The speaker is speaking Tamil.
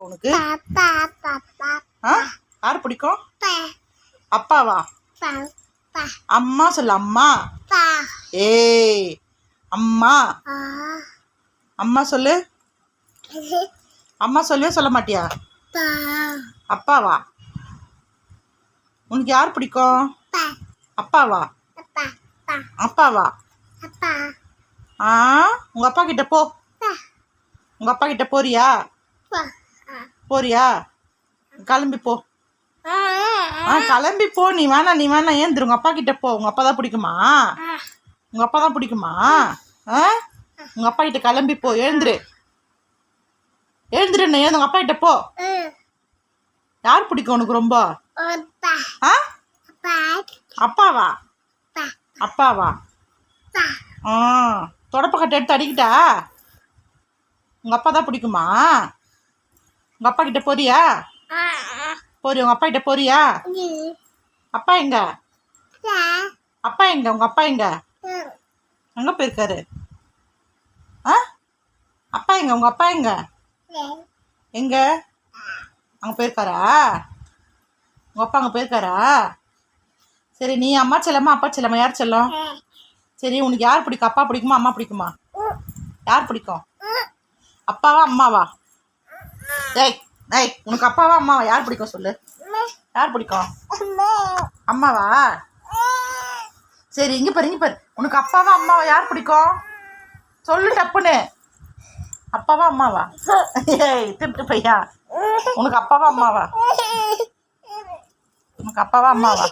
உனக்கு யார் பிடிக்கும்? அப்பாவா? அம்மா சொல்லு. அம்மா. ஏய் அம்மா. அம்மா சொல்லு. அம்மா சொல்லுவே சொல்ல மாட்டியா? அப்பாவா? உனக்கு யார் பிடிக்கும்? அப்பாவா? அப்பாவா? உங்க அப்பா கிட்ட போ. உங்க அப்பா கிட்ட போறியா? போறியா? கிளம்பி போ. கிளம்பி போ. நீ வேணா ஏந்திரு. உங்க அப்பா கிட்ட போ. உங்க அப்பா தான் பிடிக்குமா? உங்க அப்பா தான் பிடிக்குமா? உங்க அப்பா கிட்ட கிளம்பி போ. எழுந்துரு. எழுந்துரு. ஏன் உங்க அப்பா கிட்ட போ. யார் பிடிக்கும் உனக்கு ரொம்ப? அப்பாவா? அப்பாவா? தொடப்பக்கட்டை எடுத்து அடிக்கிட்டா? உங்க அப்பா தான் பிடிக்குமா? உங்க அப்பா கிட்ட போறியா? போறியா? உங்க அப்பா கிட்ட போறியா? அப்பா எங்க? அப்பா எங்க? உங்க அப்பா எங்க? எங்க போயிருக்காரு? அப்பா எங்க? உங்க அப்பா எங்க? எங்க? அங்க போயிருக்காரா? உங்க அப்பா அங்க போயிருக்காரா? சரி, நீ அம்மா செல்லம்மா அப்பா செல்லம்மா? யார் செல்லம்? சரி, உனக்கு யார் பிடிக்கும்? அப்பா பிடிக்குமா அம்மா பிடிக்குமா? யார் பிடிக்கும்? அப்பாவா அம்மாவா? ஏய் ஏய் உனக்கு அப்பாவா அம்மாவா? யார் பிடிக்கும் சொல்லு. யார் பிடிக்கும்? அம்மாவா? சரி, இங்க பாரு. உனக்கு அப்பாவா அம்மாவா? யார் பிடிக்கும் சொல்லு டப்புன்னு. அப்பாவா அம்மாவா? ஏய் திருட்டு பையா. உனக்கு அப்பாவா அம்மாவா? உனக்கு அப்பாவா அம்மாவா?